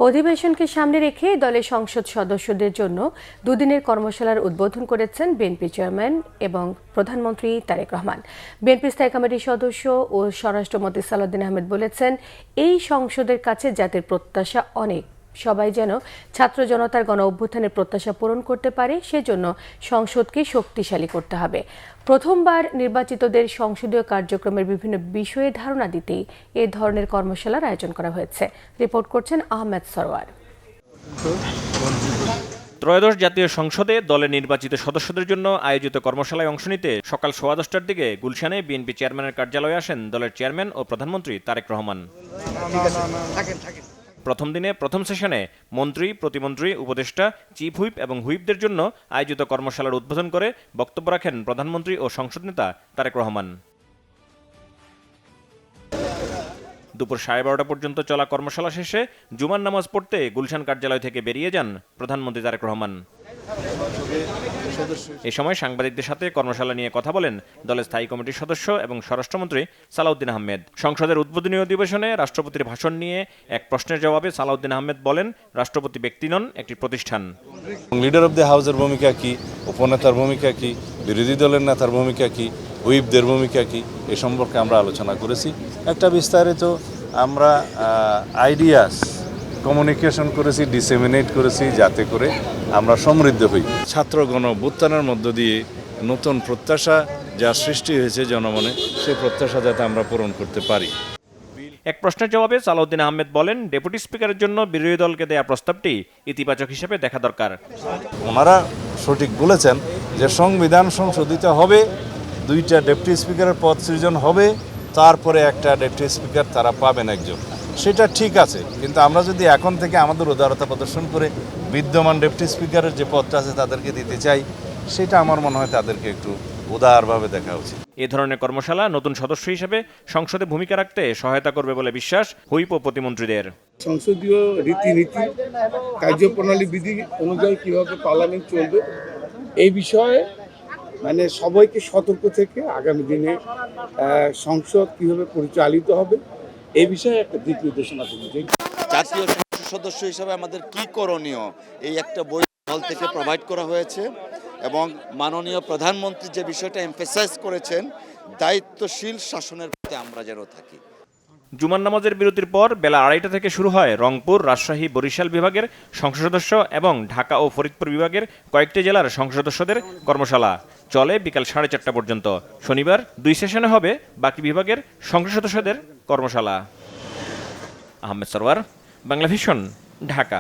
অধিবেশনকে সামনে রেখে দলের সংসদ সদস্যদের জন্য দুদিনের কর্মশালার উদ্বোধন করেছেন বিএনপি চেয়ারম্যান এবং প্রধানমন্ত্রী তারেক রহমান। বিএনপি স্থায়ী কমিটির সদস্য ও স্বরাষ্ট্রমন্ত্রী সালাউদ্দিন আহমেদ বলেছেন, এই সংসদের কাছে জাতির প্রত্যাশা অনেক, সবাই যেন ছাত্র জনতার গণ অভ্যুত্থানের প্রত্যাশা পূরণ করতে পারে, সেজন্য সংসদকে শক্তিশালী করতে হবে। প্রথমবার নির্বাচিতদের সংসদীয় কার্যক্রমের বিভিন্ন বিষয়ে ধারণা দিতেই এ ধরনের কর্মশালার আয়োজন করা হয়েছে। রিপোর্ট করছেন আহমেদ সরওয়ার। ত্রয়োদশ জাতীয় সংসদে দলের নির্বাচিত সদস্যদের জন্য আয়োজিত কর্মশালায় অংশ নিতে সকাল 10:15টার দিকে গুলশানে বিএনপি চেয়ারম্যানের কার্যালয়ে আসেন দলের চেয়ারম্যান ও প্রধানমন্ত্রী তারেক রহমান। প্রথম দিনে প্রথম সেশনে মন্ত্রী, প্রতিমন্ত্রী, উপদেষ্টা, চিফ হুইপ এবং হুইপদের জন্য আয়োজিত কর্মশালার উদ্বোধন করে বক্তব্য রাখেন প্রধানমন্ত্রী ও সংসদ নেতা তারেক রহমান। দুপুর 12:30 পর্যন্ত চলা কর্মশালা শেষে জুমার নামাজ পড়তে গুলশান কার্যালয় থেকে বেরিয়ে যান প্রধানমন্ত্রী তারেক রহমান। এ সময় সাংবাদিকদের সাথে কর্মশালা নিয়ে কথা বলেন দলের স্থায়ী কমিটির সদস্য এবং স্বরাষ্ট্রমন্ত্রী সালাউদ্দিন আহমেদ। সংসদের উদ্বোধনী অধিবেশনে রাষ্ট্রপতির ভাষণ নিয়ে এক প্রশ্নের জবাবে সালাউদ্দিন আহমেদ বলেন, রাষ্ট্রপতি ব্যক্তি নন, একটি প্রতিষ্ঠান। লিডার অব দ্য হাউসের ভূমিকা কি, উপনেতার ভূমিকা কি, বিরোধী দলের নেতার ভূমিকা কি, হুইপদের ভূমিকা কি, এ সম্পর্কে আমরা আলোচনা করেছি। একটা বিস্তারিত আমরা আইডিয়াস কমিউনিকেশন করেছি, ডিসেমিনেট করেছি, যাতে করে আমরা সমৃদ্ধ হই। ছাত্র গণ অভ্যুত্থানের মধ্য দিয়ে নতুন প্রত্যাশা যা সৃষ্টি হয়েছে জনমনে, সেই প্রত্যাশা যাতে আমরা পূরণ করতে পারি। এক প্রশ্নের জবাবে সালাউদ্দিন আহমেদ বলেন, ডেপুটি স্পিকারের জন্য বিরোধী দলকে দেয়া প্রস্তাবটি ইতিবাচক হিসেবে দেখা দরকার। ওনারা সঠিক বলেছেন যে সংবিধান সংশোধিত হবে, 2টা ডেপুটি স্পিকারের পদ সৃজন হবে, তারপরে একটা ডেপুটি স্পিকার তারা পাবেন একজন। সেটা ঠিক আছে, কিন্তু আমরা যদি এখন থেকে আমাদের উদারতা প্রদর্শন করে বিদ্যমান ডেপুটি স্পিকারের যে পদটা আছে তাদেরকে দিতে চাই, সেটা আমার মনে হয় তাদেরকে একটু উদারভাবে দেখা উচিত। এ ধরনের কর্মশালা নতুন সদস্য হিসেবে সংসদে ভূমিকা রাখতে সহায়তা করবে বলে বিশ্বাস হুইপ ও প্রতিমন্ত্রীদের। সংসদীয় রীতিনীতি, কার্যপ্রণালী বিধি অনুযায়ী কিভাবে পার্লামেন্ট চলবে, এই বিষয়ে সবাইকে সতর্ক থেকে আগামী দিনে সংসদ কিভাবে পরিচালিত হবে এই বিষয়ে একটা দিক নির্দেশনা করবে। জাতীয় সংসদ সদস্য হিসাবে আমাদের কি করণীয়, এই একটা বই দল থেকে প্রোভাইড করা হয়েছে এবং মাননীয় প্রধানমন্ত্রী যে বিষয়টা এমফেসাইজ করেছেন, দায়িত্বশীল শাসনের প্রতি আমরা যেন থাকি। জুমার নামাজের বিরতির পর বেলা 2:30 থেকে শুরু হয় রংপুর, রাজশাহী, বরিশাল বিভাগের সংসদ সদস্য এবং ঢাকা ও ফরিদপুর বিভাগের কয়েকটি জেলার সংসদ সদস্যদের কর্মশালা। চলে বিকাল 4:30 পর্যন্ত। শনিবার 2 সেশনে হবে বাকি বিভাগের সংসদ সদস্যদের কর্মশালা। আহমেদ সরওয়ার, বাংলা ভিশন, ঢাকা।